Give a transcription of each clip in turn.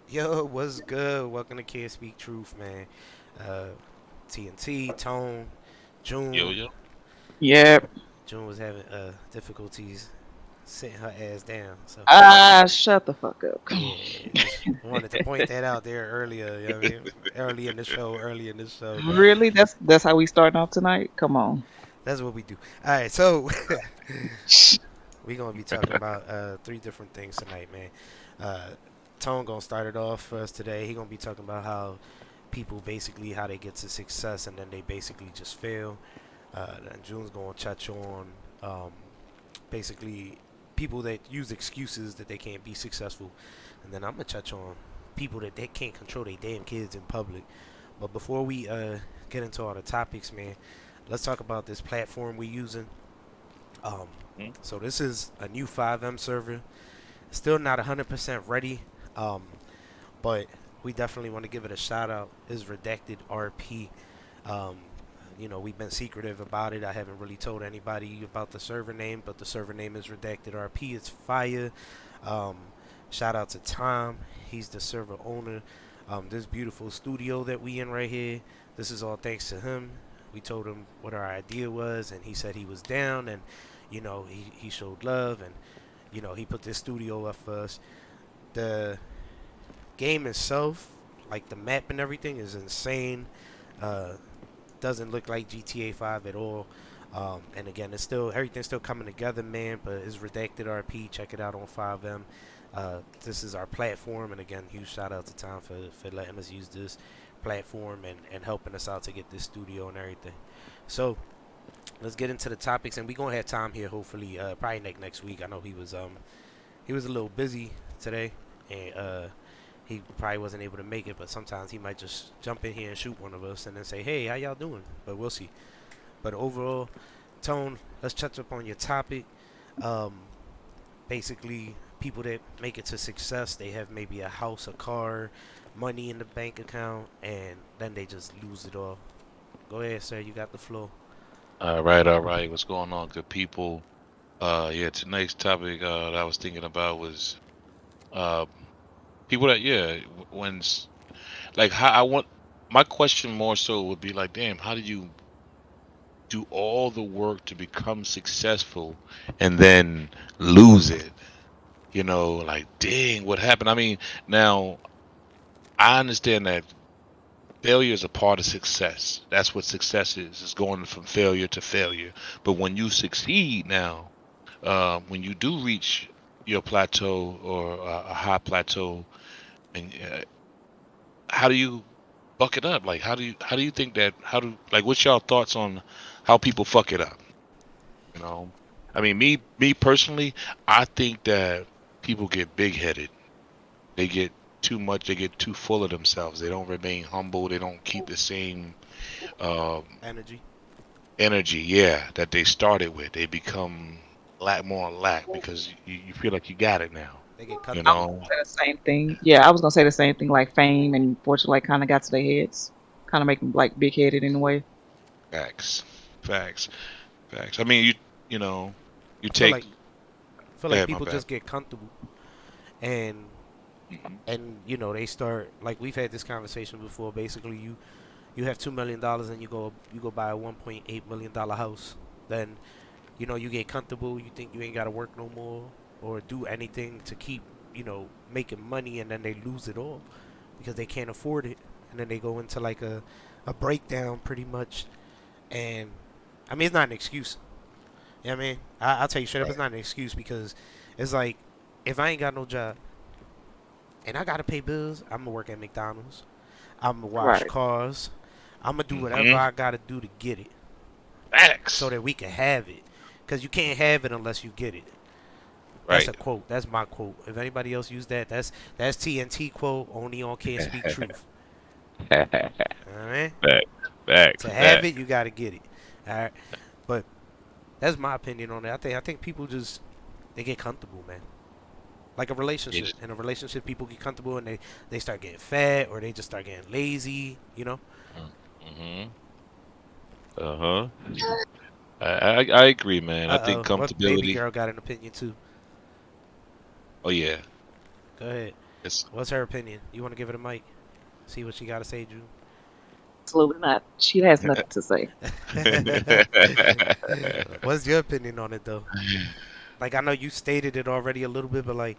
Yo, what's good? Welcome to Can't Speak Truth, man. Uh, TNT, Tone, Yo, June. yo. Yep. June was having difficulties sitting her ass down. So, Shut the fuck up. yeah, just wanted to point that out there earlier. You know what I mean? Early in the show. Really? That's how we starting off tonight? Come on. That's what we do. All right, so we're going to be talking about three different things tonight, man. Uh, Tone going to start it off for us today. He going to be talking about how people basically how they get to success and then they basically just fail. And June's going to touch on um, basically people that use excuses that they can't be successful. And then I'm going to touch on people that they can't control their damn kids in public. But before we get into all the topics, man, let's talk about this platform we're using. Um, Hmm? so this is a new 5M server. Still not 100% ready, um, but we definitely want to give it a shout out. Is Redacted RP. Um, we've been secretive about it. I haven't really told anybody about the server name, but the server name is Redacted RP. It's fire. Um, Shout out to Tom. He's the server owner. This beautiful studio that we in right here. This is all thanks to him. We told him what our idea was, and he said he was down, and he showed love, and he put this studio up for us. The game itself, like the map and everything, is insane. Uh, doesn't look like GTA 5 at all. And again, it's still everything's still coming together, man. But it's Redacted RP. Check it out on 5M. This is our platform, and again, huge shout out to Tom for letting us use this platform and helping us out to get this studio and everything. So let's get into the topics, and we gonna have Tom here hopefully, probably next week. I know he was a little busy today, and he probably wasn't able to make it. But sometimes he might just jump in here and shoot one of us, and then say, "Hey, how y'all doing?" But we'll see. But overall, Tone, let's touch up on your topic. Um, Basically, people that make it to success, they have maybe a house, a car, money in the bank account, and then they just lose it all. Go ahead, sir. You got the floor. All right, all right. What's going on, good people? Yeah, tonight's topic that I was thinking about was uh people that like how I want my question more so would be like, damn, how do you do all the work to become successful and then lose it? Like, dang, what happened? I mean, now I understand that failure is a part of success. That's what success is going from failure to failure. But when you succeed now, when you do reach your plateau or a high plateau, and how do you buck it up? Like, how do you think that? What's y'all thoughts on how people fuck it up? You know, I mean, me personally, I think that people get big headed. They get too much. They get too full of themselves. They don't remain humble. They don't keep the same um, Energy. energy, yeah, that they started with. They become more lack because you feel like you got it now. They get You I was comfortable. know, gonna say the same thing. Yeah, I was gonna say the same thing. Like fame and fortune, like kind of got to their heads, kind of make them like big headed in a way. facts, facts, facts. I mean, you know, you I feel take. like I feel Go like ahead, my people bad. just get comfortable and Hmm. they start like we've had this conversation before. Basically, you have $2 million and you go buy a $1.8 million house. Then you get comfortable. You think you ain't gotta work no more or do anything to keep making money, and then they lose it all because they can't afford it, and then they go into like a breakdown pretty much. And I mean, it's not an excuse. You know what I mean? I'll tell you straight up, it's Right. not an excuse because it's like if I ain't got no job and I gotta pay bills, I'm gonna work at McDonald's. I'm gonna wash Right. cars. I'm gonna do whatever Hmm. I gotta do to get it so Facts. that we can have it. Cause you can't have it unless you get it. That's a Right. quote. That's my quote. If anybody else used that, that's TNT quote. Only on Can't Speak Truth. All right. Facts. Facts. To have it, Facts. you gotta get it. All right. But that's my opinion on it. I think people just they get comfortable, man. Like a relationship. It's, In a relationship, people get comfortable and they start getting fat or they just start getting lazy. mm-hmm. Uh-huh. I agree, man. I Uh think oh. What baby comfortability. girl got an opinion too? Oh yeah. Go ahead. It's What's her opinion? You want to give it a mic? See what she got to say, June. Absolutely not. She has nothing to say. What's your opinion on it though? Like I know you stated it already a little bit, but like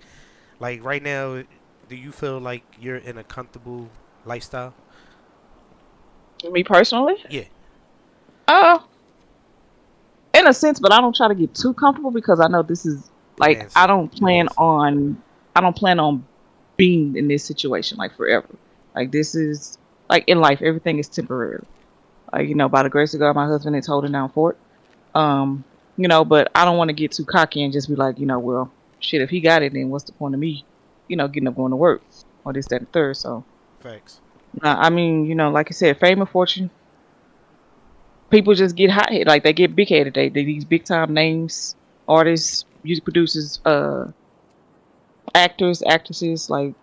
right now, do you feel like you're in a comfortable lifestyle? Me personally, Yeah. uh, in a sense, but I don't try to get too comfortable because I know this is like Demands it. Demands it. I don't plan on being in this situation like forever. Like this is like in life, everything is temporary. Like by the grace of God, my husband is holding down fort. Um, but I don't want to get too cocky and just be like, well, shit, if he got it, then what's the point of me, getting up going to work or this, that, and the third. So, Facts. I mean, like I said, fame and fortune, people just get hot headed, like they get big headed. They these big time names, artists, music producers, actors, actresses, like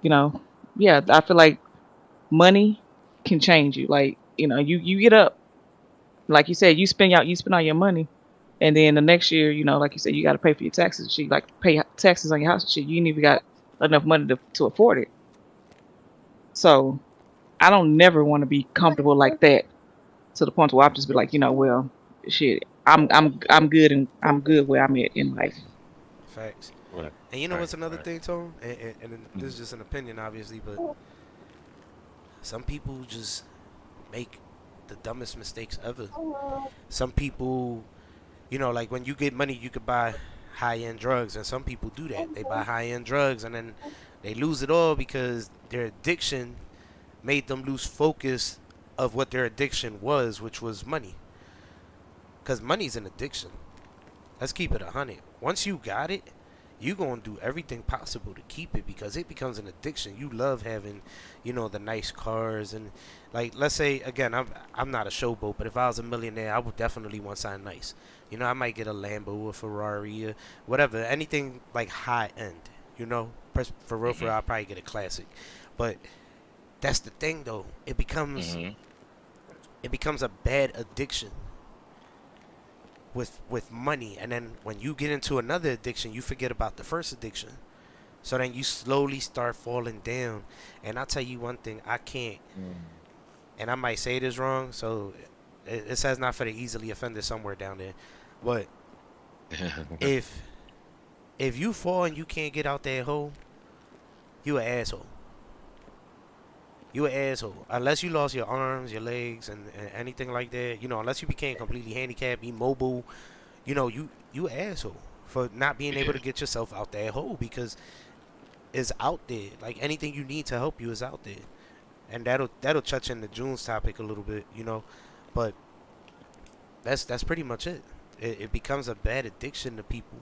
yeah. I feel like money can change you. Like you get up, like you said, you spend all your money, and then the next year, like you said, you got to pay for your taxes. And shit, like pay taxes on your house and shit. You ain't even got enough money to afford it. So I don't never want to be comfortable like that to the point where I just be like, well, shit, I'm good and I'm good where I'm at in life. Facts. right, And you know right, what's another right. thing, Tone? And this Mm. is just an opinion, obviously, but some people just make the dumbest mistakes ever. Some people, like when you get money, you could buy high end drugs, and some people do that. They buy high end drugs, and then they lose it all because their addiction made them lose focus of what their addiction was, which was money. Because money's an addiction. Let's keep it 100. Once you got it, you gonna do everything possible to keep it because it becomes an addiction. You love having, the nice cars and like let's say again, I'm not a showboat, but if I was a millionaire, I would definitely want something nice. I might get a Lambo or Ferrari or whatever, anything like high end. For real, for Mhm. real, I'll probably get a classic. But that's the thing though. It becomes Mhm. it becomes a bad addiction with money, and then when you get into another addiction you forget about the first addiction, so then you slowly start falling down. And I'll tell you one thing, I can't, and I might say this wrong, so it says not for the easily offended somewhere down there, but if if you fall and you can't get out that hole, you an asshole. You an asshole unless you lost your arms, your legs, and anything like that. Unless you became completely handicapped, immobile. You an asshole for not being able Yeah. to get yourself out that hole because it's out there. Like anything you need to help you is out there, and that'll touch into June's topic a little bit. But that's pretty much it. It becomes a bad addiction to people,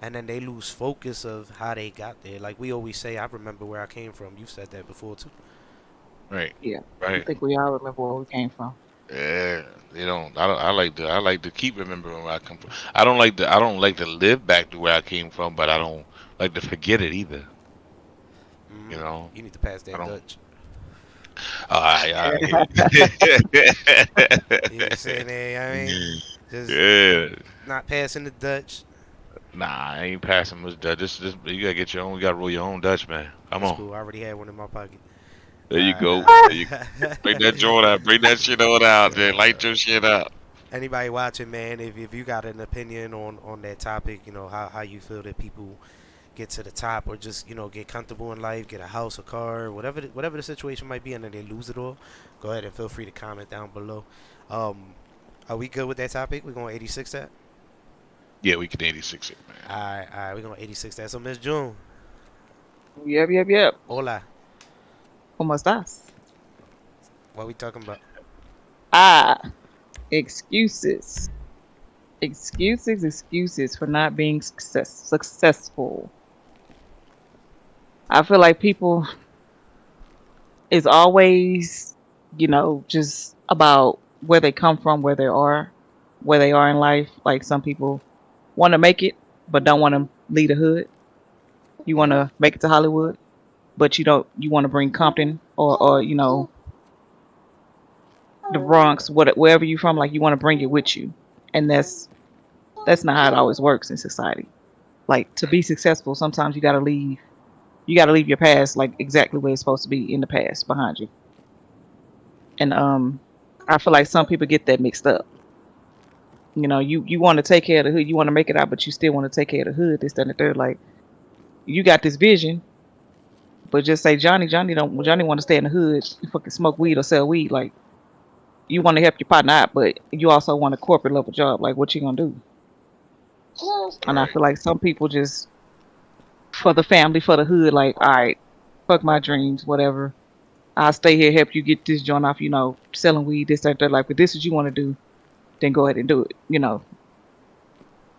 and then they lose focus of how they got there. Like we always say, I remember where I came from. You've said that before too. Right. Yeah, I Right. think we all remember where we came from. Yeah. They don't. I don't. I like to keep remembering where I come from. I don't like to live back to where I came from, but I don't like to forget it either. You Hmm. know. You need to pass I that don't. Dutch. I You saying that? I mean, just Yeah. not passing the Dutch. Nah, I ain't passing much Dutch. This, you gotta get your own. You gotta roll your own Dutch, man. Come That's on. cool. I already had one in my pocket. There you Nah, go. nah. There you bring that joint out. Bring that shit on out. Then light your shit up. Anybody watching, man, if you got an opinion on that topic, how you feel that people get to the top or just get comfortable in life, get a house, a car, whatever the situation might be, and then they lose it all, go ahead and feel free to comment down below. Um, are we good with that topic? We're going 86 that. Yeah, we can 86 it, man. All right, we're going 86 that. So Miss June, Yep, yep, yep. hola, ¿Cómo estás? what we talking about? Ah, excuses. Excuses for not being successful. I feel like people is always, just about where they come from, where they are in life. Like some people want to make it, but don't want to leave the hood. You want to make it to Hollywood, but you don't. You want to bring Compton or the Bronx, wherever you're from. Like you want to bring it with you, and that's not how it always works in society. Like to be successful, sometimes you got to leave You got to leave your past like exactly where it's supposed to be in the past behind you. And I feel like some people get that mixed up. You know, you want to take care of the hood, you want to make it out, but you still want to take care of the hood. This, that, and the third. Like you got this vision, but just say Johnny want to stay in the hood, fucking smoke weed or sell weed. Like you want to help your partner out, but you also want a corporate level job. Like what you gonna do? And I Right. feel like some people just for the family, for the hood, like all right, fuck my dreams, whatever. I'll stay here, help you get this joint off. You know, selling weed, this, that, that. Like, if this is what you want to do, then go ahead and do it. You know,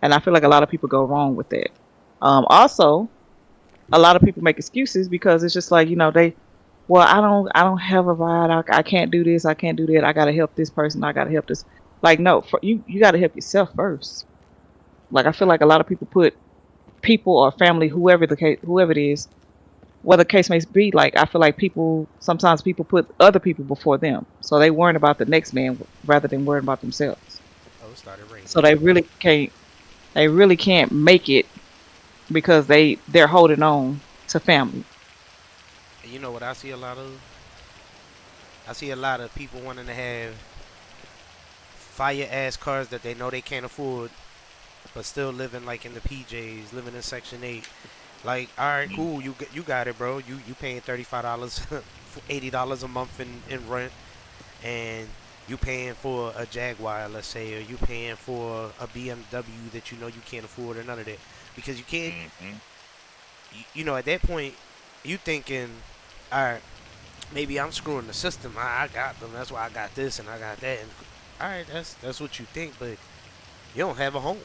and I feel like a lot of people go wrong with that. Also, a lot of people make excuses because it's just like well, I don't have a ride. I can't do this. I can't do that. I gotta help this person. I gotta help this. Like, no, you gotta help yourself first. Like, I feel like a lot of people put people or family, whoever it is, whatever the case may be. Like, I feel like sometimes people put other people before them, so they worrying about the next man rather than worrying about themselves. Oh, it started raining. So they really can't make it because they're holding on to family. And you know what I see a lot of? I see a lot of people wanting to have fire ass cars that they know they can't afford, but still living like in the PJs, living in Section 8. Like, all right, cool, you got it, bro. You paying $35, $80 a month in rent, and you paying for a Jaguar, let's say, or you paying for a BMW that you know you can't afford, or none of that, because you can't. Mm-hmm. You know, at that point, you thinking, all right, maybe I'm screwing the system. I got them. That's why I got this and I got that. And all right, that's what you think, but you don't have a home.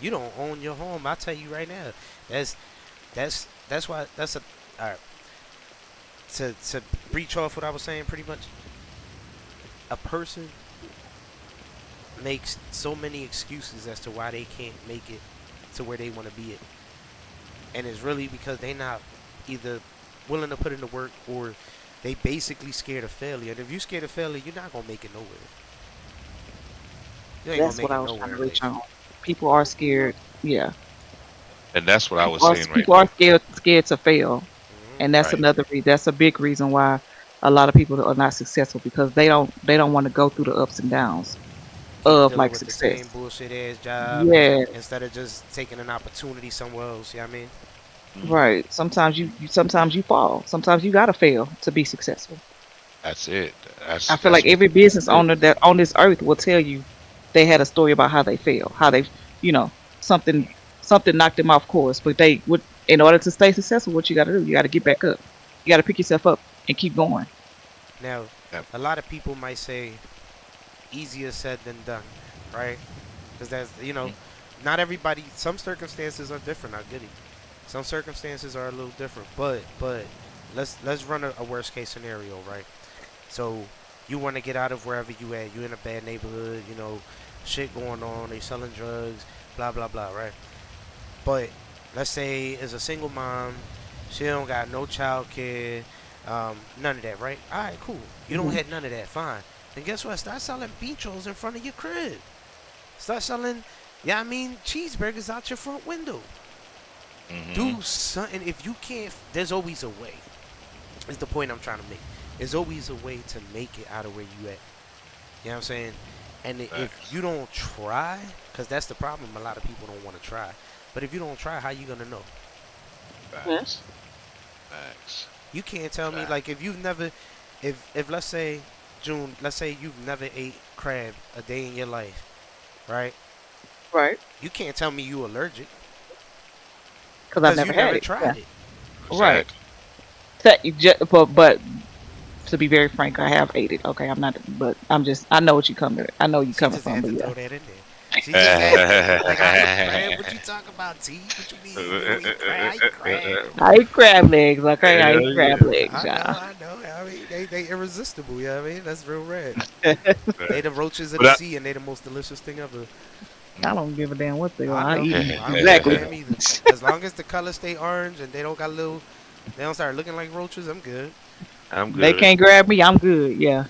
You don't own your home. I tell you right now, that's why that's a all right. To breach off what I was saying, pretty much, a person makes so many excuses as to why they can't make it to where they want to be at, and it's really because they not either willing to put in the work or they basically scared of failure. And if you scared of failure, you're not gonna make it nowhere. You ain't That's gonna what make I it was trying nowhere to in reach life. on. People are scared. Yeah, And that's what I was people are saying right people now. are scared to fail, Hmm. and that's Right. that's a big reason why a lot of people are not successful because they don't want to go through the ups and downs Keep of dealing like with the same success. bullshit ass job Yeah, instead of just taking an opportunity somewhere else. You know what I mean? Mhm. right. Sometimes sometimes you fall. Sometimes you gotta fail to be successful. That's it. I That's feel like that's every business it. owner that on this earth will tell you they had a story about how they failed, how they, you know, something something knocked them off course. But they would, in order to stay successful, what you got to do, you got to get back up. You got to pick yourself up and keep going. Now, Yep. a lot of people might say easier said than done, right? Because that's Mhm. not everybody. Some circumstances are different. I get it. Some circumstances are a little different, but let's run a worst case scenario, right? So you want to get out of wherever you at. You in a bad neighborhood, shit going on. They selling drugs, blah blah blah, right? But let's say it's a single mom. She don't got no child care, none of that, right? All right, cool. You don't Hmm. have none of that, fine. Then guess what? Start selling bichos in front of your crib. Start selling, yeah, I mean, cheeseburgers out your front window. Mhm. Do something. If you can't, there's always a way. Is the point I'm trying to make. There's always a way to make it out of where you at. You know what I'm saying? And if Facts. you don't try, because that's the problem, a lot of people don't want to try. But if you don't try, how you gonna know? Yeah. Facts. Facts. You can't tell me Facts. like if you've never, if let's say June, let's say you've never ate crab a day in your life, right? Right. You can't tell me you allergic Because I've because you never had never it. Yeah. tried it. Right. Exactly. But to be very frank, I have ate it. Okay, I'm not, but I know what you coming. I know you She coming just from. had But to yeah. throw that in there. She just asked it. Like I eat crab. What you talking about, T? What you mean you don't eat crab? I eat crab. I eat crab legs. Okay, I eat crab legs. I know, Yeah. I know. I mean, they irresistible. You know what I mean? That's real rad. They the Facts. roaches of But the I, sea, and they the most delicious thing ever. I don't give a damn what they are. I I know. eat them. I don't give a Exactly. damn either. As long as the colors stay orange and they don't start looking like roaches, I'm good. I'm They good. can't grab me. I'm good. Yeah.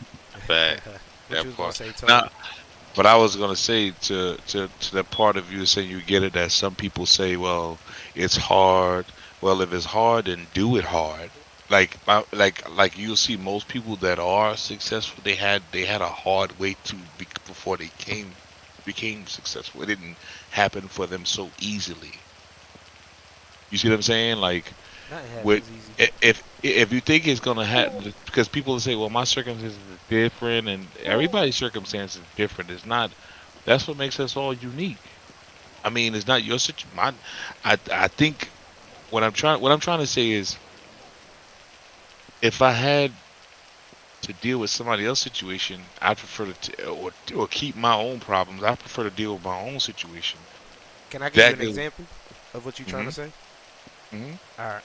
Fact. What you That was gonna part. say, Tony? Now, but I was gonna say to the part of you saying you get it that some people say, well, it's hard Well, if it's hard, then do it hard. Like you'll see most people that are successful, they had a hard way before they became successful. It didn't happen for them so easily. You see what I'm saying? Like Nothing with happens easy. if you think it's gonna happen, because people say, well, my circumstances is different, and everybody's circumstances is different. It's not. That's what makes us all unique. I mean, it's not your situation. I think what I'm trying to say is, if I had to deal with somebody else's situation, I prefer or keep my own problems. I prefer to deal with my own situation. Can I give you That an goes. example of what you're trying to Hmm. say? Hmm. All right,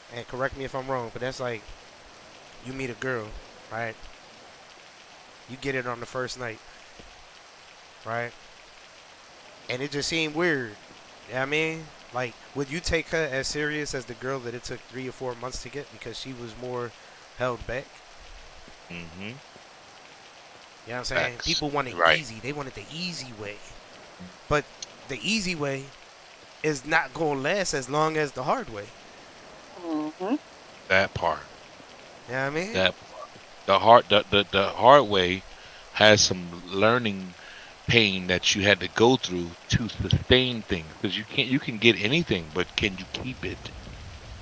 and correct me if I'm wrong, but that's like you meet a girl, right? You get it on the first night, right? And it just seemed weird. You know what I mean? Like, would you take her as serious as the girl that it took 3 or 4 months to get because she was more held back? Hmm. You know what I'm saying? Facts. People want it Right. easy. They wanted the easy way. But the easy way is not going to last as long as the hard way. Hmm. That part. You know what I mean? That the hard way has some learning pain that you had to go through to sustain things, because you can get anything, but can you keep it?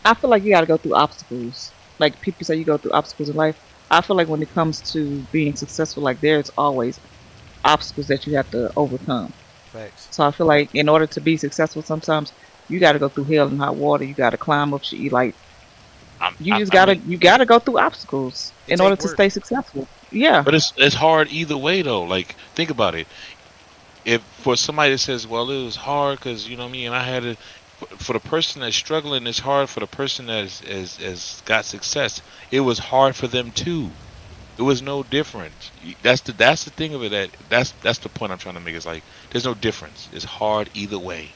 I feel like you got to go through obstacles. Like people say, you go through obstacles in life. I feel like when it comes to being successful, like there's always obstacles that you have to overcome. Facts. So I feel like in order to be successful, sometimes you got to go through hell and hot water. You got to climb up. Like I'm, you I, just I gotta mean, you gotta go through obstacles It in order take to work. stay successful. Yeah. but it's hard either way though. Like, think about it. If for somebody that says, well, it was hard because you know me and I had to, for the person that's struggling, it's hard. For the person that's got success, it was hard for them too. It was no different. That's the thing of it. That's the point I'm trying to make. It's like there's no difference. It's hard either way.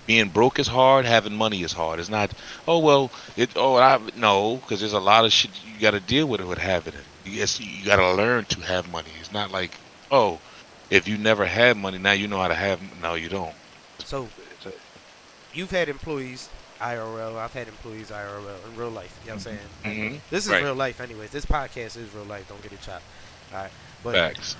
Being broke is hard. Having money is hard. It's not. Oh well. I no, because there's a lot of shit you got to deal with having it. Yes, you got to learn to have money. It's not like, oh, if you never had money, now you know how to have. No, you don't. So you've had employees IRL. I've had employees IRL in real life. You know what I'm saying? And Mm-hmm. this is Right. real life, anyways. This podcast is real life. Don't get it chopped. All right. But Facts.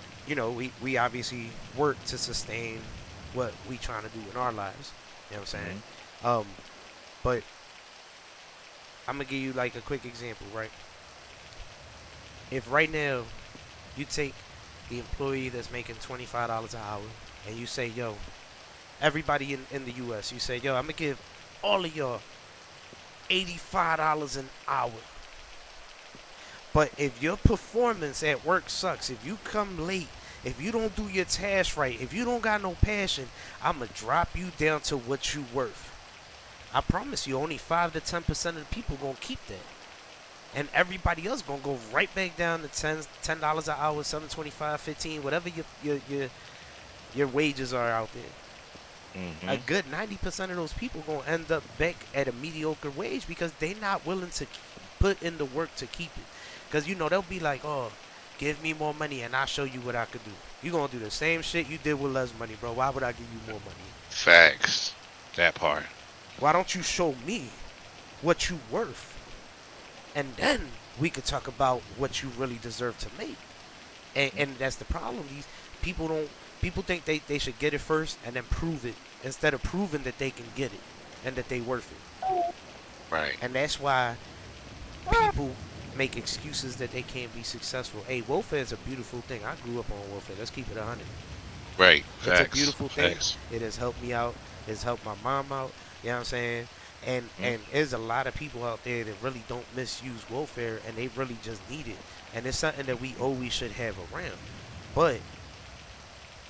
we obviously work to sustain what we trying to do in our lives. You know what I'm saying? Hmm. Um, but I'm gonna give you like a quick example, right? If right now you take the employee that's making $25 an hour and you say, yo, everybody in the US, you say, yo, I'm gonna give all of y'all $85 an hour. But if your performance at work sucks, if you come late, if you don't do your task right, if you don't got no passion, I'ma drop you down to what you worth. I promise you, only 5 to 10% of the people gonna keep that, and everybody else gonna go right back down to $10 an hour, 7.25, 15, whatever your wages are out there. A Hmm. good 90% of those people gonna end up back at a mediocre wage because they not willing to put in the work to keep it. Because they'll be like, oh, give me more money and I'll show you what I could do. You gonna do the same shit you did with less money, bro. Why would I give you more money? Facts. That part. Why don't you show me what you worth, and then we could talk about what you really deserve to make. And that's the problem. These people don't. People think they should get it first and then prove it instead of proving that they can get it and that they worth it. Right. And that's why people make excuses that they can't be successful. Hey, welfare is a beautiful thing. I grew up on welfare. Let's keep it 100. Right. It's a Facts. beautiful thing. Facts. It has helped me out. It's helped my mom out. You know what I'm saying? And there's a lot of people out there that really don't misuse welfare and they really just need it. And it's something that we always should have around. But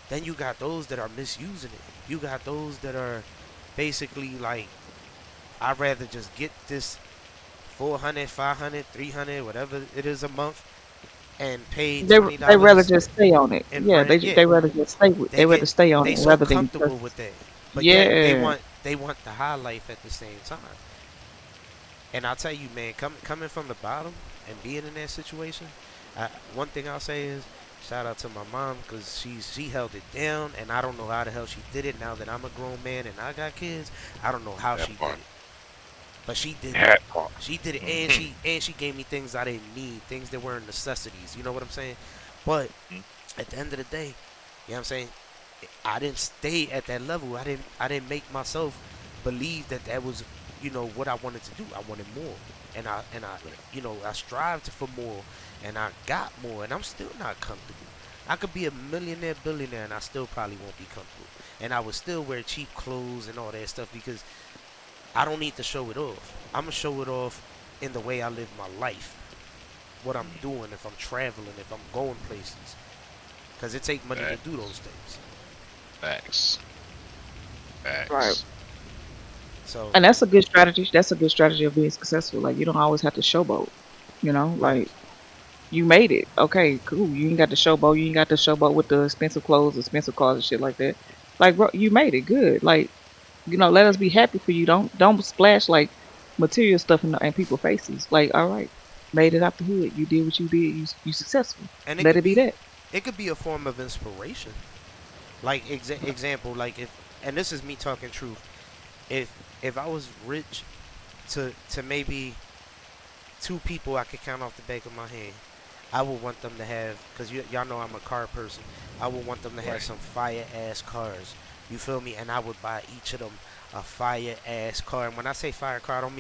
then you got those that are misusing it. You got those that are basically like, I'd rather just get this 400, 500, 300, whatever it is a month, and pay twenty They rather dollars just stay on it. in Yeah, rent. Yeah, they rather just stay with. they They rather get stay on they it so rather than comfortable just. with that, but yet Yeah. they want the high life at the same time. And I'll tell you, man, coming from the bottom and being in that situation, one thing I'll say is shout out to my mom because she held it down, and I don't know how the hell she did it. Now that I'm a grown man and I got kids, I don't know how she That did part. it. But she did it. That part. She did it, and Mhm. she gave me things I didn't need, things that weren't necessities. You know what I'm saying? But Mhm. at the end of the day, you know what I'm saying? I didn't stay at that level. I didn't make myself believe that that was, what I wanted to do. I wanted more, and I I strived for more, and I got more, and I'm still not comfortable. I could be a millionaire, billionaire, and I still probably won't be comfortable. And I would still wear cheap clothes and all that stuff because I don't need to show it off. I'm gonna show it off in the way I live my life, what I'm doing, if I'm traveling, if I'm going places, because it take money to do those things. Facts. Right. Facts. So, And that's a good strategy. That's a good strategy of being successful. Like you don't always have to showboat. Like facts. you made it. Okay, cool. You ain't got to showboat. You ain't got to showboat with the expensive clothes, expensive cars, and shit like that. Like, bro, you made it. Good. Like, let us be happy for you. Don't splash like material stuff in people's faces. Like, all right, made it out the hood. You did what you did. You successful. And Let it be that. it could be a form of inspiration. Like example, like if, and this is me talking truth. If I was rich to maybe two people I could count off the back of my hand, I would want them to have, cause y'all know I'm a car person. I would want them to have Right. some fire ass cars. You feel me? And I would buy each of them a fire ass car. And when I say fire car, I don't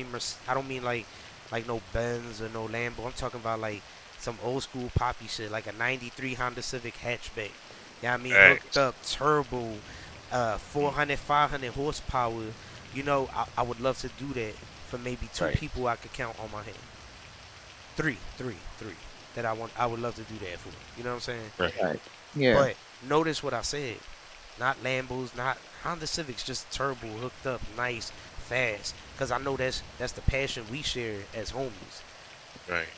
mean like no Benz or no Lambo. I'm talking about like some old school poppy shit, like a '93 Honda Civic hatchback. Yeah, I mean hooked Facts. up, turbo, 400, 500 horsepower. I would love to do that for maybe two Right. people I could count on my hand. Three that I would love to do that for. You know what I'm saying? Right. Right. Yeah. But notice what I said. Not Lambos, not Honda Civics, just turbo, hooked up, nice, fast. Cause I know that's the passion we share as homies. Right.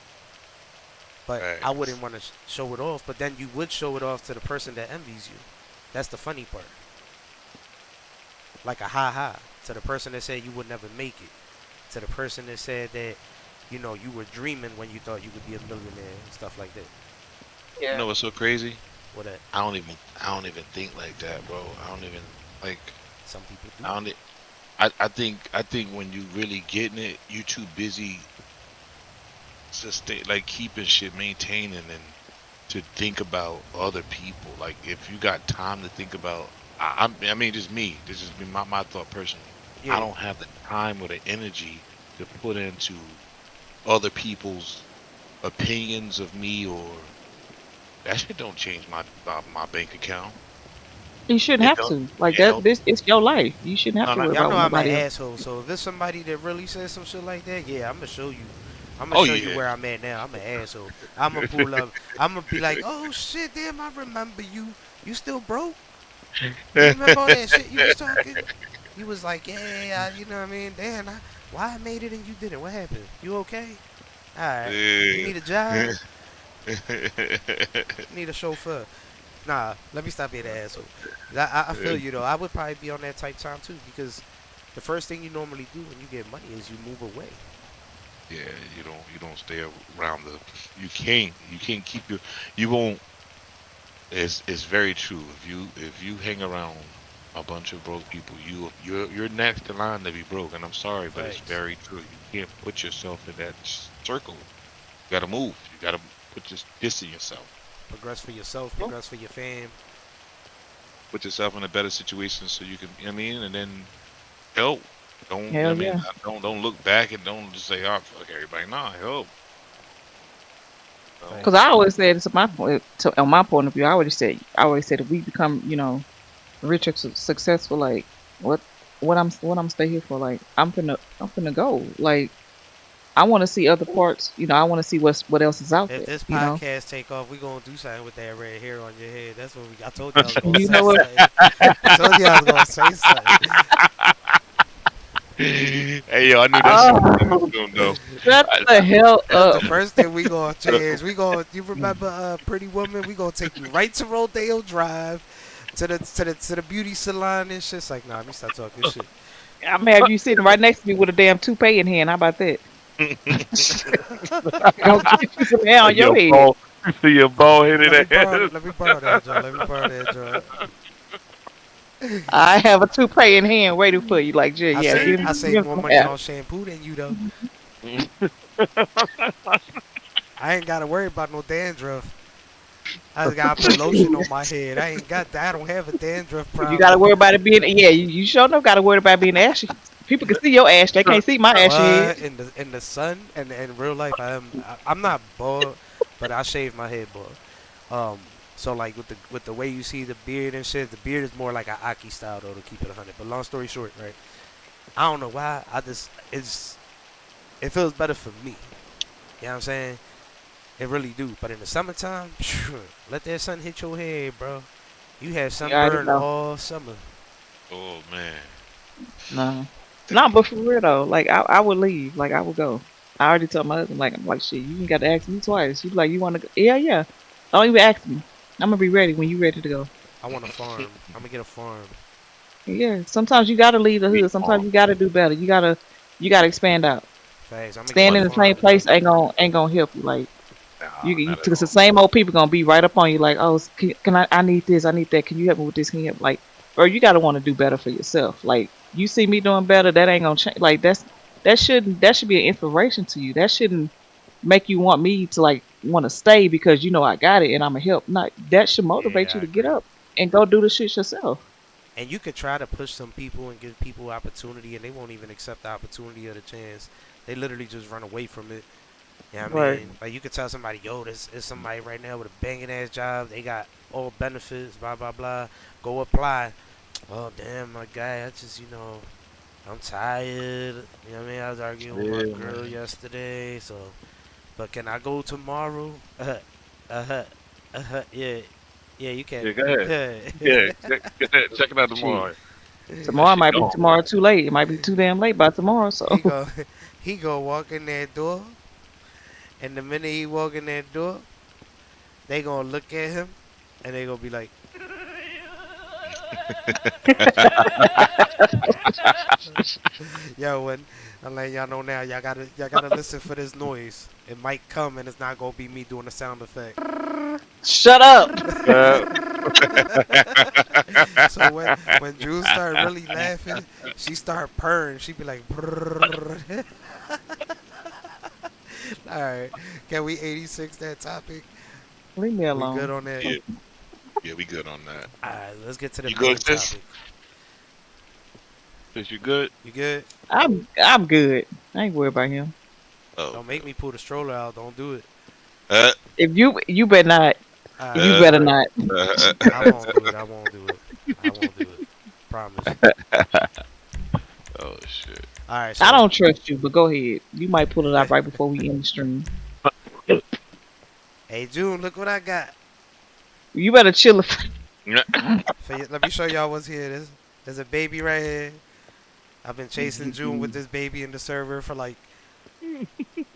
But I Facts. wouldn't want to show it off. But then you would show it off to the person that envies you. That's the funny part. Like a ha ha to the person that said you would never make it. To the person that said that you were dreaming when you thought you could be a millionaire and stuff like that. You Yeah. know what's so crazy? What that I don't even think like that, bro. I don't even like some people do. I don't e- I think when you really getting it, you too busy sustain like keeping shit maintaining and to think about other people. Like if you got time to think about I mean just me. This is my thought personally. I Yeah. don't have the time or the energy to put into other people's opinions of me or that shit don't change my bank account. You shouldn't It have don't to. Like it that. don't This it's your life. You shouldn't have no to no worry Y'all about know what I'm an nobody else. asshole, so if there's somebody that really says some shit like that, yeah, I'm gonna show you. I'm gonna oh show you yeah. where I'm at now. I'm an asshole. I'm gonna pull up. I'm gonna be like, oh shit, damn, I remember you. You still broke? You remember all that shit you was talking? You was like, yeah, you know what I mean? Damn, why I made it and you didn't? What happened? You okay? All right. You Yeah. need a job? Need a chauffeur? Nah, let me stop being an asshole. I feel you though. I would probably be on that type time too because the first thing you normally do when you get money is you move away. Yeah, you don't stay around the you can't keep you won't it's very true. If you hang around a bunch of broke people, you're next in line to be broke, and I'm sorry, but it's Thanks. very true. You can't put yourself in that circle. You gotta move. You gotta put this distance yourself. Progress for yourself, Well, progress for your fam. Put yourself in a better situation so you can you know what I mean, and then help. Don't you know hell what I mean? yeah. Don't look back and don't just say, "Oh, fuck everybody." Nah, help. So, Because I Thanks. always said, to my point, on my point of view, I always said, if we become, rich or successful, like what, what I'm stay here for? Like I'm finna go. Like I want to see other parts. I want to see what else is out If there. this You know. podcast take off, we gonna do something with that red hair on your head. That's what I told you I was gonna You say know what? something. I told you I was gonna say something. hey yo, I knew that shit was coming Oh, soon though. shut I, the hell That's the up. first thing we gonna change. You remember Pretty Woman? We gonna take you right to Rodeo Drive, to the beauty salon and shit. It's like, nah, let me stop talking shit. I'm gonna have you sitting right next to me with a damn toupee in hand. How about that? Gonna get you some hair on your your head. ball, your ball headed Let me borrow ass. let me borrow that, Joe. Let me borrow that, Joe. I have a toupee in hand waiting for you. Like, yeah, yeah, I give save him more some money air. on shampoo than you though. I ain't gotta worry about no dandruff. I just gotta put lotion on my head. I ain't got that. I don't have a dandruff You gotta problem. worry about it being, yeah, you sure enough gotta worry about being ashy. People can see your ash, they can't see my ashy head. What in the sun and in real life I'm not bald, but I shave my head bald. Um, so like with the way you see the beard and shit, the beard is more like a Aki style though to keep it 100. But long story short, right? I don't know why. It feels better for me. You know what I'm saying? It really do. But in the summertime, let that sun hit your head, bro. You had You already sunburn know. all summer. Oh man. No. No, but for real though, like I would leave. Like I would go. I already told my husband, like I'm like shit, you ain't got to ask me twice. You like you wanna go? Yeah, yeah. Don't even ask me. I'm gonna be ready when you ready to go. I want a farm. I'm gonna get a farm. Yeah. Sometimes you gotta leave the We hood. are. Sometimes you gotta do better. You gotta expand out. Facts. I'm gonna get Staying me a in the same farm, bro. place ain't gonna help you. Like Nah, you not at cause the all. same old people gonna be right up on you. Like, oh, can I need this, I need that. Can you help me with this? Can you help? Like, bro, you gotta want to do better for yourself. Like, you see me doing better, that ain't gonna change. Like, that should be an inspiration to you. That shouldn't make you want me to like want to stay because you know I got it and I'm a help. Not that should motivate Yeah, you I to get agree. up and go do the shit yourself. And you could try to push some people and give people opportunity, and they won't even accept the opportunity or the chance. They literally just run away from it. You know what I Right. mean? Like, you could tell somebody, yo, this is somebody right now with a banging ass job. They got all benefits, blah, blah, blah. Go apply. Oh, damn, my guy, I'm tired. You know what I mean? I was arguing with Yeah, my girl man. yesterday, so. But can I go tomorrow? Uh-huh. Yeah. Yeah, you can. Yeah, go ahead. Yeah. Yeah, go ahead. Check it out Shit. tomorrow. That Tomorrow shit might be gone. tomorrow too late. It might be too damn late by tomorrow. So he go, he go walk in that door, and the minute he walk in that door, they gonna look at him, and they gonna be like, "Yo, when I'm letting y'all know now, y'all gotta listen for this noise. It might come, and it's not gonna be me doing the sound effect." shut up. Uh, So when Drew start really laughing, she start purring. She be like, "All right, can we 86 that topic? Leave me We good alone. on that? yeah, yeah, we good on that. All right, let's get to the You main good, sis? topic. Sis, you good? You good? I'm good. I ain't worried about him. Oh, Don't make me pull the stroller out. Don't do it. uh, If you better not. All right, You uh, better not. I won't do it. I won't do it. I won't do it. Promise. oh shit. All right, I so don't trust you, but go ahead. You might pull it out right before we end the stream. hey June, look what I got. You better chill. Let me show y'all what's here. There's a baby right here. I've been chasing June with this baby in the server for like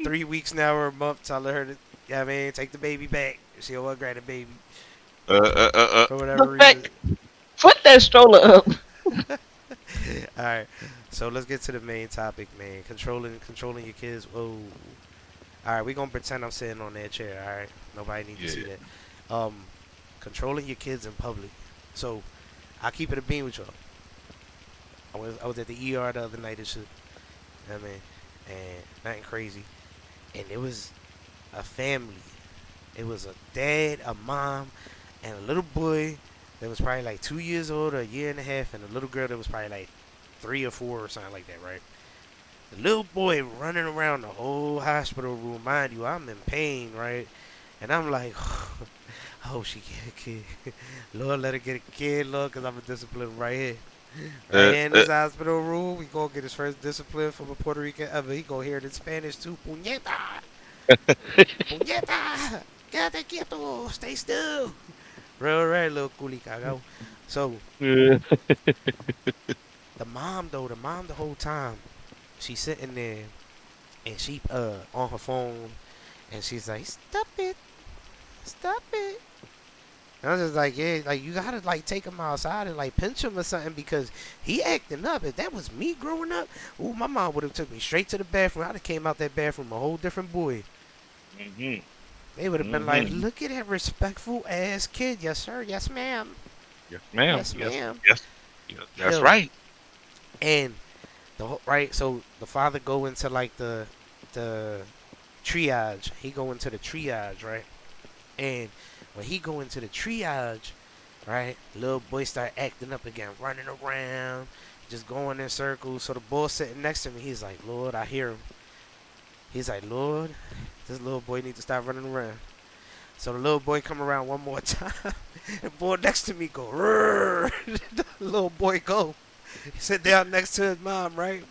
3 weeks now or a month, telling her to, yeah, man, take the baby back. She don't want to grab the baby for whatever Look back. reason. Put that stroller up. All right, so let's get to the main topic, man. Controlling your kids. Whoa. All right, we gonna pretend I'm sitting on that chair. All right, nobody need to see Yeah. that. Controlling your kids in public. So, I'll keep it a bean with y'all. I was at the ER the other night and shit. You know what I mean, and nothing crazy. And it was a family. It was a dad, a mom, and a little boy that was probably like 2 years old, or a year and a half, and a little girl that was probably like 3 or 4 or something like that, right? The little boy running around the whole hospital room, mind you, I'm in pain, right? And I'm like, oh, she get a kid. Lord, let her get a kid, Lord, because I'm a discipline right here. Right here in this hospital room, we gonna get his first discipline from a Puerto Rican ever. He gonna hear it in Spanish too. Puñeta! Puñeta! Quédate quieto! Stay still! Real right, little coolie cagao. So, Yeah. the mom the whole time, she's sitting there and she on her phone and she's like, stop it. Stop it. And I was just like, yeah, like you gotta like take him outside and like pinch him or something because he acting up. If that was me growing up, ooh, my mom would have took me straight to the bathroom. I'd have came out that bathroom a whole different boy. Mhm. They would have been like, Mhm. look at that respectful ass kid. Yes, sir. Yes, ma'am. Yes, ma'am. Yes, Yes, ma'am. yes. Yeah, that's Yo, right. and right. So the father go into like the triage. He go into the triage, right? And when he go into the triage, right, little boy start acting up again, running around, just going in circles. So the boy sitting next to me, he's like, Lord, I hear him. He's like, Lord, this little boy needs to stop running around. So the little boy come around one more time. The boy next to me go, "Rrrr." The little boy go. He sit down next to his mom, right?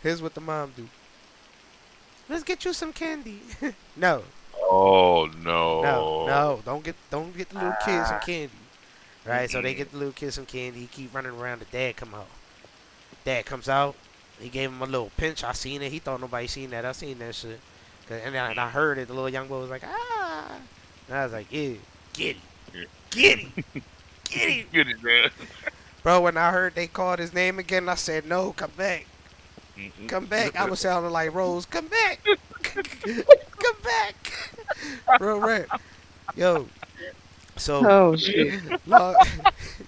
Here's what the mom do. Let's get you some candy. No, Oh no, no. no. Don't get the little kid some candy. Right? So they Mm-mm. get the little kid some candy. He keep running around. The dad come out. Dad comes out. He gave him a little pinch. I seen it. He thought nobody seen that. I seen that shit. And I heard it. The little young boy was like, ah. And I was like, yeah, get him. Get him. Get him. Get it, man. Bro, when I heard they called his name again, I said, no, come back. Mm-mm. Come back. I was sounding like Rose. Come back. Come back. Bro, right. Yo, so, Oh shit. Lord,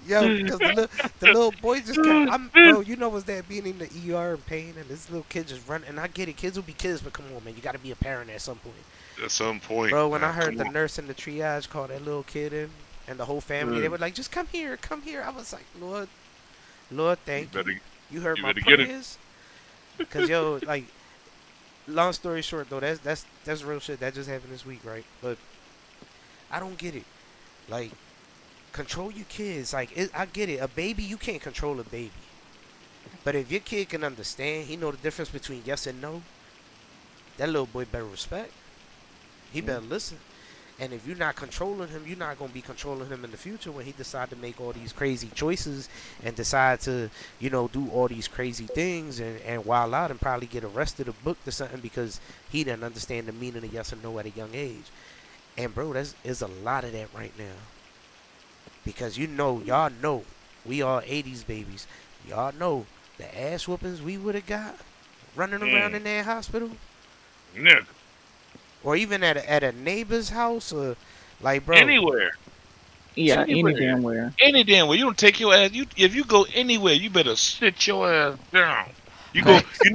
yo, because the little boy just kept, bro, you know what's that being in the ER in pain and this little kid just running, and I get it, kids will be kids, but come on, man, you got to be a parent at some point. At some point, Bro, when I man, heard come the on. nurse in the triage call that little kid in, and the whole family, they Mm. were like, just come here, come here. I was like, Lord, Lord, You thank you. better, You heard you my better get it. prayers. Cause yo, like, long story short though, that's real shit. That just happened this week, right? But I don't get it. Like, control your kids. Like, I get it. A baby, you can't control a baby. But if your kid can understand, he know the difference between yes and no. That little boy better respect. He better listen. And if you're not controlling him, you're not gonna be controlling him in the future when he decide to make all these crazy choices and decide to, do all these crazy things and wild out and probably get arrested or booked or something because he didn't understand the meaning of yes or no at a young age. And bro, there's a lot of that right now. Because y'all know, we all 80s babies. Y'all know the ass whoopings we would have got running around Mm. in that hospital Nigga. or even at a neighbor's house or like, bro. Anywhere. Yeah, any Anywhere. damn where. Any damn way. You don't take your ass. If you go anywhere, you better sit your ass down. You go. Facts.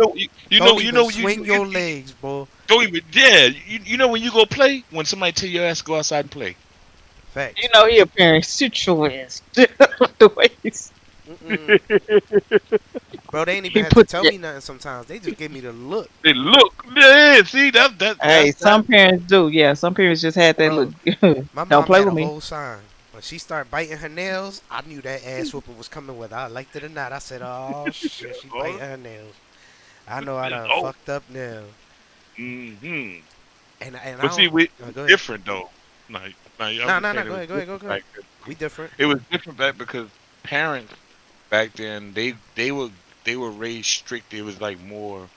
Don't even swing your legs, bro. don't even. Yeah. You know when you go play, when somebody tell your ass to go outside and play. You Facts. know he a parent. Sit your ass. The way Mm-mm. Bro, they ain't even he have to put tell that. me nothing sometimes. They just give me the look. They look. Yeah. See that's Hey, some parents do. Yeah, some parents just had that look. Bro, my Don't mom play had with a me. whole sign. When she started biting her nails, I knew that ass whooping was coming whether I liked it or not. I said, oh, shit, she biting oh, her nails. I know I done oh. fucked up now. Hmm. And I But see, don't. we Go ahead. different though. Like, I'm No, just no, no. saying it Go was ahead, go ahead, go different ahead. back then. We different. It was different back because parents back then they were raised strict. It was like more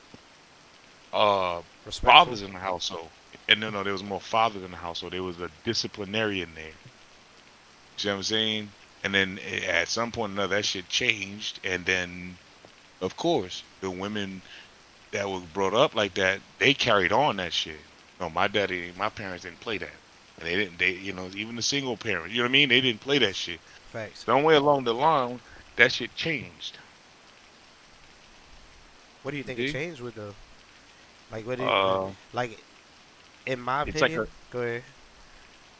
uh Respectful. fathers in the household. And no, there was more fathers in the household. There was a disciplinarian there. You see what I'm saying? And then at some point or another, that shit changed. And then, of course, the women that was brought up like that, they carried on that shit. No, my parents didn't play that. And even the single parent, you know what I mean? They didn't play that shit. Facts. Somewhere along the line, that shit changed. What do you You think it dig? changed with, though? Like, what did, Uh, like, in my it's like opinion, go ahead.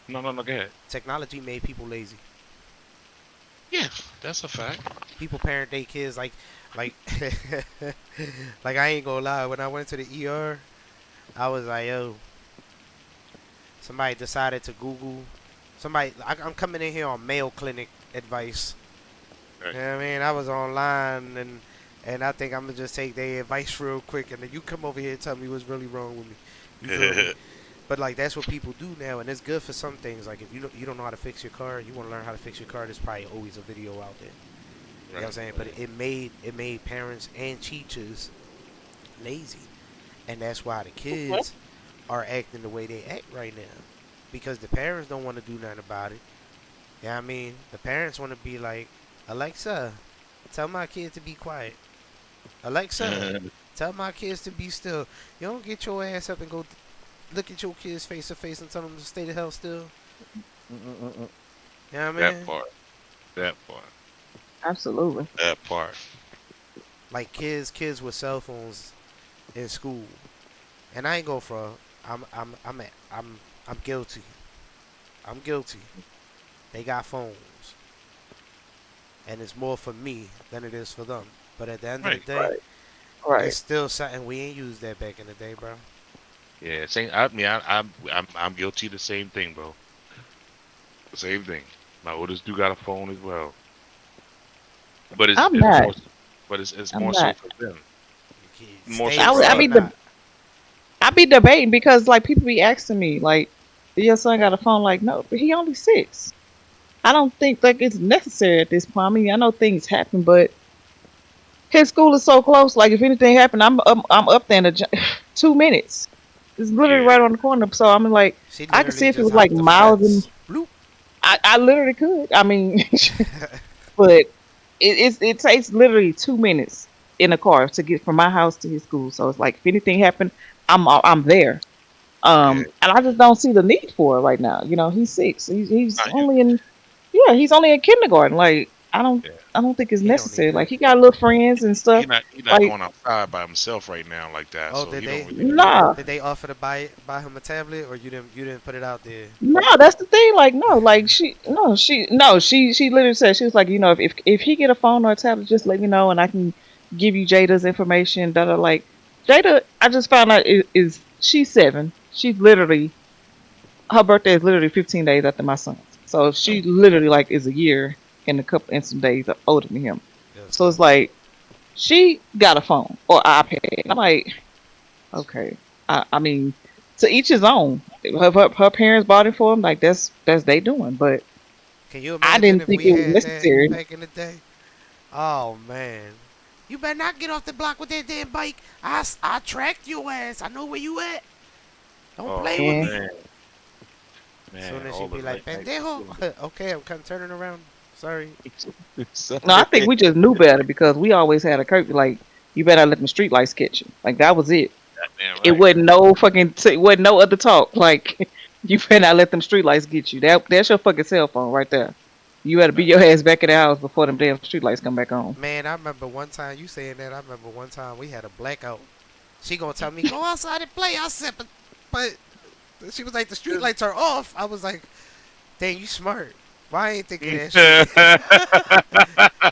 no, no, no, go ahead. Technology made people lazy. Yeah, that's a fact. People parent their kids like, like I ain't gonna lie. When I went to the ER, I was like, yo, somebody decided to Google. I'm coming in here on Mayo Clinic advice. You Right. know what I mean? I was online and I think I'm gonna just take their advice real quick, and then you come over here and tell me what's really wrong with me. You feel me? But like that's what people do now, and it's good for some things. Like if you don't know how to fix your car, you want to learn how to fix your car. There's probably always a video out there. You know what I'm Right. saying? But it made parents and teachers lazy, and that's why the kids are acting the way they act right now, because the parents don't want to do nothing about it. You know what I mean? The parents want to be like, Alexa, tell my kid to be quiet. Alexa, tell my kids to be still. You don't get your ass up and go look at your kids face to face and tell them to stay the hell still. Mm-mm-mm-mm. You know what I That mean? part. That part. Absolutely. That part. Like kids with cell phones in school, and I ain't go for. I'm guilty. I'm guilty. They got phones, and it's more for me than it is for them. But at the end of the Right. day, Right. Right. it's still something we ain't used that back in the day, bro. Yeah. Same. I mean, I'm guilty of the same thing, bro. The same thing. My oldest do got a phone as well, but I'm it's not. more, but it's I'm more so not. for them. More Stay so I for would. I stay us. be. not. I be debating because like people be asking me like, "Do your son got a phone?" Like, no, but he only 6. I don't think like it's necessary at this point. I mean, I know things happen, but his school is so close. Like, if anything happened, I'm up there in 2 minutes. It's literally Yeah. right on the corner. So I'm like, She I could see literally if it just was like hopped the miles and fence. Bloop. I literally could. I mean, but it takes literally 2 minutes in a car to get from my house to his school. So it's like if anything happened, I'm there. Yeah. And I just don't see the need for it right now. You know, he's 6. He's Nah, only in yeah, he's only in kindergarten. Like yeah. I don't think it's He don't need necessary. that. Like he got little friends and stuff. He not Like going outside by himself right now like that, Oh, so did he don't they? really need it. nah, Did they offer to buy him a tablet, or you didn't put it out there? no, that's the thing. Like no, like she literally said she was like, you know, if he get a phone or a tablet, just let me know and I can give you Jada's information. That are like Jada, I just found out is she's 7. She's literally her birthday is literally 15 days after my son's. So she literally like is a year and a couple and some days older than him. Yes, So sir. it's like she got a phone or iPad. I'm like, okay. I mean, to each his own. Her parents bought it for him. Like that's they doing. But Can you I imagine didn't if think we it was had that necessary. back in the day? Oh man, you better not get off the block with that damn bike. I tracked your ass. I know where you at. Don't play Oh with Yeah. me. man, Soon man, as she all the be like, late night pendejo. shit. Okay, I'm kind of turning around. Sorry. No, I think Sunday. we just knew better because we always had a curfew. Like you better let the street lights catch you. Like that was it. Goddamn It right. wasn't no fucking. It wasn't no other talk. Like you better not let them street lights get you. That's your fucking cell phone right there. You better be Nah. your ass back in the house before them damn street lights come back on. Man, I remember one time you saying that. I remember one time we had a blackout. She gonna tell me go outside and play. I said, but she was like the street lights are off. I was like, dang, you smart. Why I ain't thinking that shit?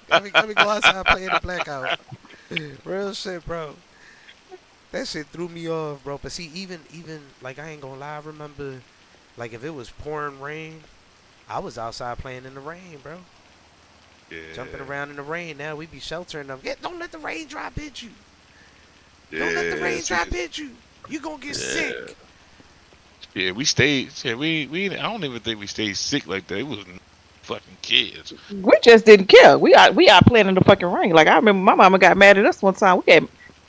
Let me go outside and play in the blackout. Real shit, bro. That shit threw me off, bro. But see, even like I ain't gonna lie. I remember, like if it was pouring rain, I was outside playing in the rain, bro. Jumping Yeah, around in the rain. Now we be sheltering them. Don't let the raindrop hit you. Don't let the yeah, raindrop hit you. You gonna get yeah, sick. yeah. We stayed. Yeah, we. I don't even think we stayed sick like that. It was fucking kids. We just didn't care. We out playing in the fucking rain. Like I remember my mama got mad at us one time.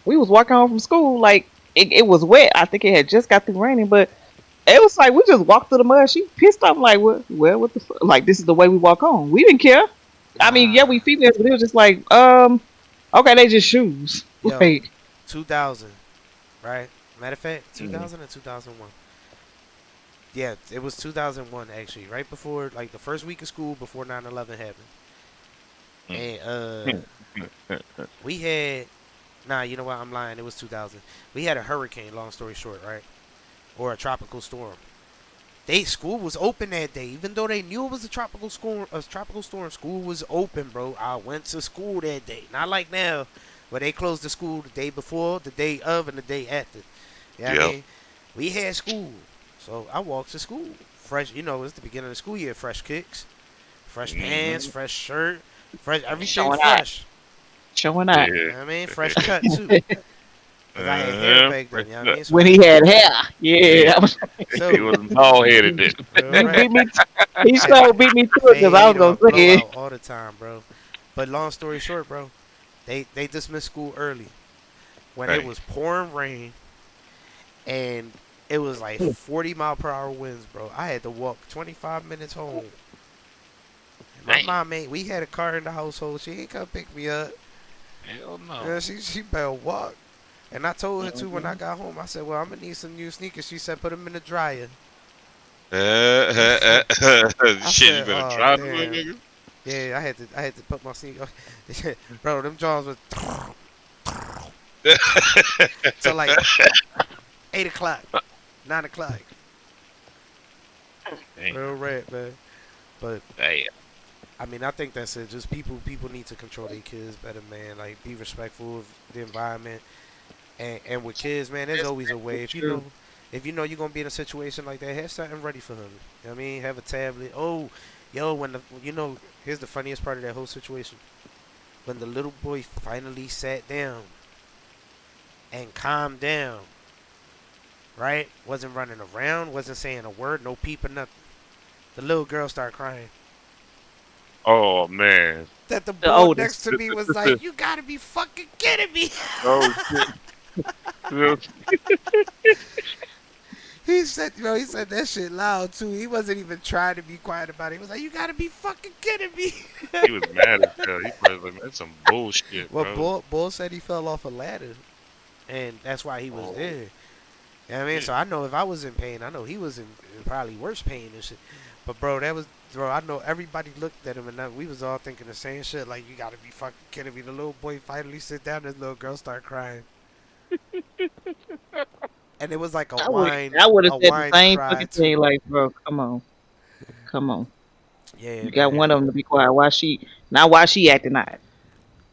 We was walking home from school. Like it was wet. I think it had just got through raining, but it was like we just walked through the mud. She pissed off. Like what the fuck? Like this is the way we walk home. We didn't care. I mean, yeah, Nah, we females, but it was just like okay, they just shoes. yo, Like 2000, right? Matter of fact, Mm, 2000 or 2001. Yeah, it was 2001 actually, right before like the first week of school before 9/11 happened. mm, And mm. we had nah, you know what? I'm lying. It was 2000. We had a hurricane. Long story short, right? Or a tropical storm. School was open that day, even though they knew it was a tropical storm. A tropical storm. School was open, bro. I went to school that day. Not like now, where they closed the school the day before, the day of, and the day after. You know what I Yep. mean? We had school, so I walked to school. Fresh, you know, it's the beginning of the school year. Fresh kicks, fresh pants, Hmm. fresh shirt, fresh everything showing out, fresh. showing Yeah. out. You know what I mean? Fresh cut too. Cause I had hair back then. You know what I mean? So When I he had had hair, yeah, Yeah. that was, He so was bald headed then. he right. beat me. He Had sure beat me to it because I was fade or gonna say it. blowout all the time, bro. But long story short, bro, they dismissed school early when it Right. was pouring rain and it was like 40-mile-per-hour winds, bro. I had to walk 25 minutes home. And my Dang. mom ain't. We had a car in the household. She ain't come pick me up. Hell Yeah, no. she better walk. And I told her too when I got home. I said, "Well, I'm gonna need some new sneakers." She said, "Put them in the dryer." I Shit, you said, better "Oh try the damn." nigga. Yeah, I had to put my seat. Bro, them jaws was till like 8 o'clock, 9 o'clock. Damn. Real red, man. But Damn. I mean, I think that's it. Just people need to control their kids better, man. Like be respectful of the environment. And with kids, man, there's always a way. True. If you know you're gonna be in a situation like that, have something ready for him. You know what I mean, have a tablet. Oh, yo, here's the funniest part of that whole situation. When the little boy finally sat down and calmed down, right? Wasn't running around, wasn't saying a word, no peeping, nothing. The little girl started crying. Oh man. That the The boy next oldest. to me was like, "You gotta be fucking kidding me!" Oh shit. He said, he said that shit loud too. He wasn't even trying to be quiet about it. He was like, "You gotta be fucking kidding me!" He was mad as hell. He probably like, that's some bullshit, Well, bro. Bull said he fell off a ladder, and that's why he was Oh, there. You know what I mean? So I know if I was in pain, I know he was in probably worse pain and shit. But bro, I know everybody looked at him and we was all thinking the same shit. Like, you gotta be fucking kidding me. The little boy finally sit down, this little girl start crying. And it was like I would have a said the whine same cry fucking too. thing. Like, bro, come on. Yeah, You got one man. of them to be quiet. Why she acting out?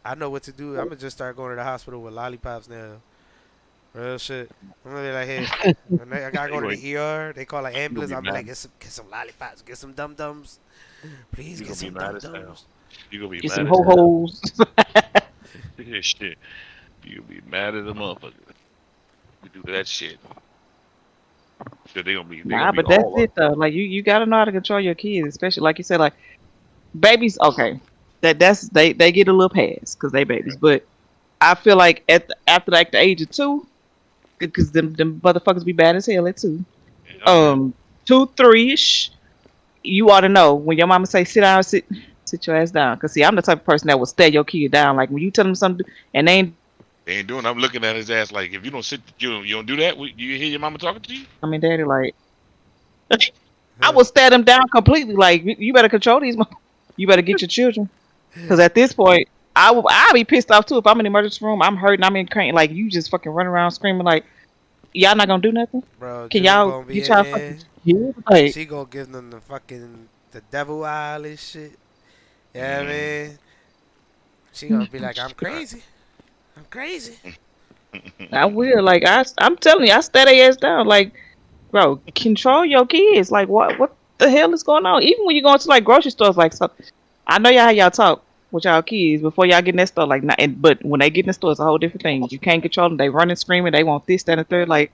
I know what to do. I'm gonna just start going to the hospital with lollipops now. Real shit. I'm gonna be like, hey, when I gotta go to the ER. They call an you gonna ambulance. be I'll be like, mad. get some lollipops, get some dum dums, please You get gonna be some mad dum as hell. dums. You gonna be Get mad some as ho hell. hos. Yeah, shit. You gonna be mad as a motherfucker. You do that shit. Shit, they Nah, gonna be but that's all up. it though. Like you gotta know how to control your kids, especially like you said, like babies. Okay, they get a little pass because they babies, but I feel like after like the age of 2, because them motherfuckers be bad as hell at 2. Oh yeah. 2, 3ish. You ought to know when your mama say sit down, sit your ass down. Cause see, I'm the type of person that will stare your kid down. Like when you tell them something and they ain't. They ain't doing. I'm looking at his ass like, if you don't sit, you don't do that. You hear your mama talking to you? I mean, daddy, like I will stare them down completely. Like you better control these. You better get your children. Cause at this point, I'll be pissed off too if I'm in the emergency room. I'm hurting. I'm in crank. Like you just fucking running around screaming. Like y'all not gonna do nothing. Bro, Can June y'all gonna be get in y'all there. fucking kids? Like She gonna give them the devil eye and shit. Yeah, man. She gonna be like, I'm crazy. I'm crazy. I will. Like I'm telling you, I stare their ass down. Like bro, control your kids. Like what the hell is going on? Even when you go into like grocery stores, like so, I know y'all how y'all talk with y'all kids before y'all get in that store. Like not, but when they get in the store, it's a whole different thing. You can't control them. They running, screaming. They want this, that, and the third. Like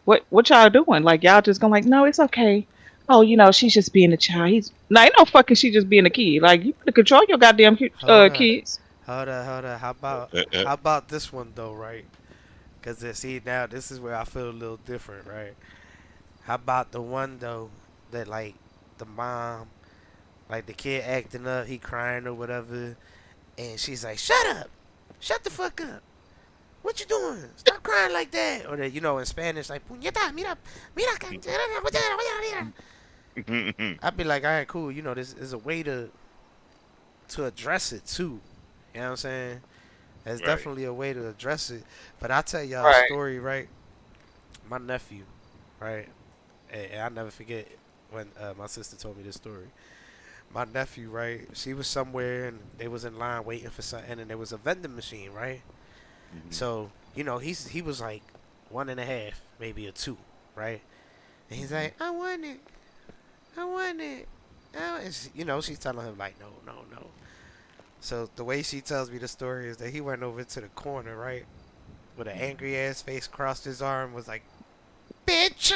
what y'all doing? Like y'all just going like, no, it's okay. Oh, she's just being a child. Ain't no fucking she just being a kid. Like you better control your goddamn Hold up. kids. Hold up. How about this one though, right? Cause see now this is where I feel a little different, right? How about the one though that like the mom, like the kid acting up, he crying or whatever, and she's like, "Shut up, shut the fuck up. What you doing? Stop crying like that." Or in Spanish, like, "Puñeta, mira, mira, I'd be like, all right, cool. This is a way to address it too. You know what I'm saying? There's Right. definitely a way to address it. But I'll tell y'all a Right. story, right? My nephew, right? And I'll never forget when my sister told me this story. My nephew, right? She was somewhere and they was in line waiting for something, and there was a vending machine, right? Mhm. So he was like 1.5, maybe a 2, right? And he's like, I want it. I want it. And she's telling him like, no, no, no. So the way she tells me the story is that he went over to the corner, right, with an angry ass face, crossed his arm, was like, "Bitch!"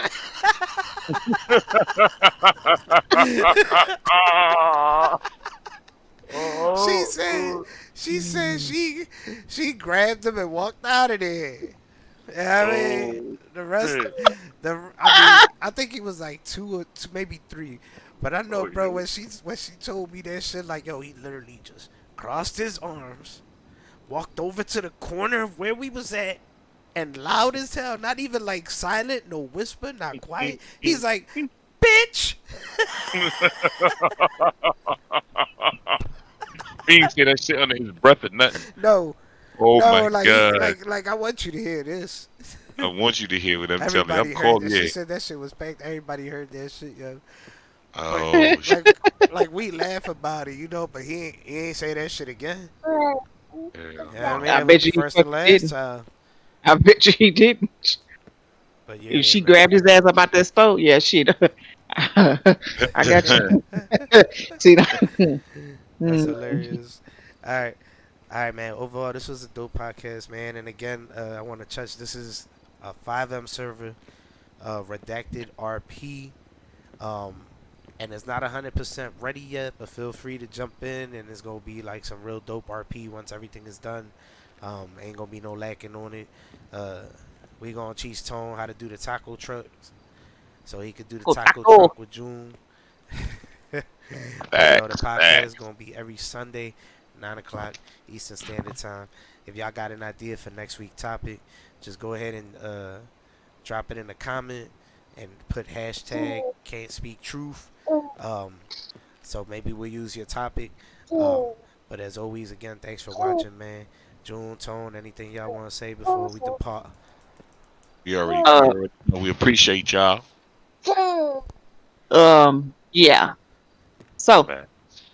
she Oh, said, she said she grabbed him and walked out of there. Yeah, I mean, oh, the rest, shit. I think he was like 2 or 2, maybe 3. But I know, Oh, bro, yeah. when she told me that shit, like, yo, he literally just crossed his arms, walked over to the corner of where we was at, and loud as hell, not even like silent, no whisper, not quiet. He's like, "Bitch!" He ain't say that shit under his breath or nothing. No, Oh no, my like god! I want you to hear this. I want you to hear what I'm telling you. I'm Everybody heard calling. that. She Yeah. said that shit was packed. Everybody heard that shit, yo. But Oh shit. like we laugh about it, you know. But he ain't say that shit again. Yeah. Yeah, I mean I that was bet the you he first and fucking last didn't. time. I bet you he didn't. But If yeah, she man. grabbed his ass up out that stove, yeah, shit. I got you. See that? That's Mm. hilarious. All right, man. Overall, this was a dope podcast, man. And again, I want to touch. This is a 5M server, redacted RP. Um, and it's not 100% ready yet, but feel free to jump in, and it's gonna be like some real dope RP once everything is done. Ain't gonna be no lacking on it. Uh, we gonna teach Tone how to do the taco trucks, so he could do the Taco, taco taco. truck with June. But you know the Facts. podcast is Facts. gonna be every Sunday, 9 o'clock Eastern Standard Time. If y'all got an idea for next week's topic, just go ahead and drop it in the comment and put hashtag can't speak truth. Um, so maybe we'll use your topic. Um, but as always, again, thanks for watching, man. June, Tone, anything y'all want to say before we depart? Uh, We already know. We appreciate y'all. yeah. So Man.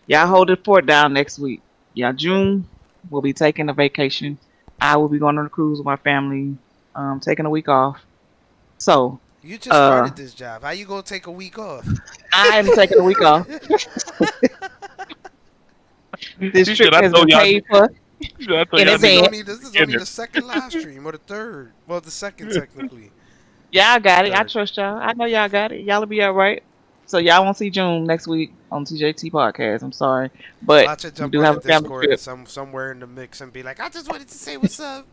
y'all hold the fort down next week. Yeah, June will be taking a vacation. I will be going on a cruise with my family, taking a week off. So, You just uh, started this job. How you gonna take a week off? I'm taking a week off. This She trip said, I has know been y'all. paid for She said, I know in y'all This is niggas advance. only this is in only it. the second live stream or the third. Well, the second technically. Y'all got it. I Third. trust y'all. I know y'all got it. Y'all'll be all right. So y'all won't see June next week on TJT podcast. I'm sorry, but Watch it we jump do on the have a family Discord and trip. somewhere in the mix and be like, I just wanted to say what's up.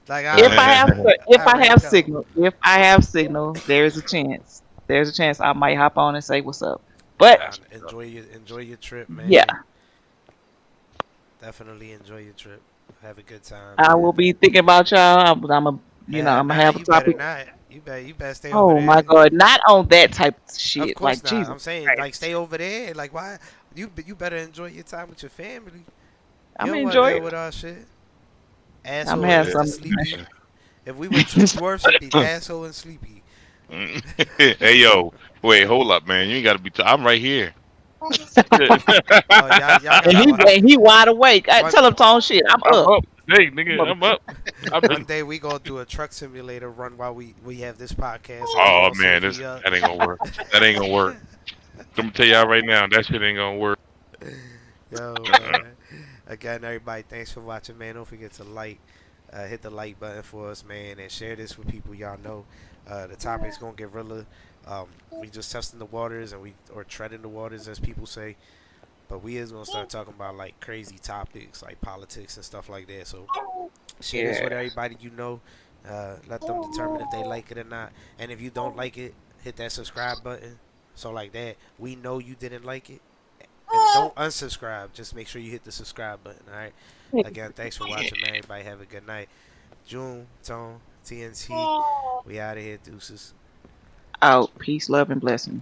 Like, all If I right, have if all I right, have go. signal, if I have signal, there is a chance. There's a chance I might hop on and say what's up. But That's Enjoy your trip, yeah, man. Definitely enjoy your trip. Have a good time, I man. will be thinking about y'all. I'm a I'm gonna Nah, have a you better topic. not. You better stay over Oh my there. God, not on that type of Of shit. course Like not. Jesus I'm saying like Christ, stay over there. Like why? You better enjoy your time with your family. I'm You gonna don't want to enjoy deal it. with our shit. I'm Asshole gonna have and some. sleepy. If we were two dwarfs, it'd be asshole and sleepy. hey yo, wait, hold up, man. You ain't gotta be. I'm right here. Oh, y'all And gotta watch. he wide awake. I One tell him Tone shit. I'm I'm up. up. Hey, I'm nigga, up. I'm up. I've one been. day we gonna do a truck simulator run while we have this podcast, and we Oh gonna see man, if this we up. that ain't gonna work. That ain't gonna work. I'm gonna tell y'all right now, that shit ain't gonna work. Yo, man. Again, everybody, thanks for watching, man. Don't forget to hit the like button for us, man, and share this with people y'all know. The topic's gonna get realer. We just testing the waters, and or treading the waters, as people say. But we is gonna start talking about like crazy topics, like politics and stuff like that. So share this with Yeah. everybody you know. Let them determine if they like it or not. And if you don't like it, hit that subscribe button. So like that, we know you didn't like it. And don't unsubscribe. Just make sure you hit the subscribe button. All right. Again, thanks for watching, man. Everybody have a good night. June, Tone, TNT. We out of here, deuces. Out. Peace, love, and blessings.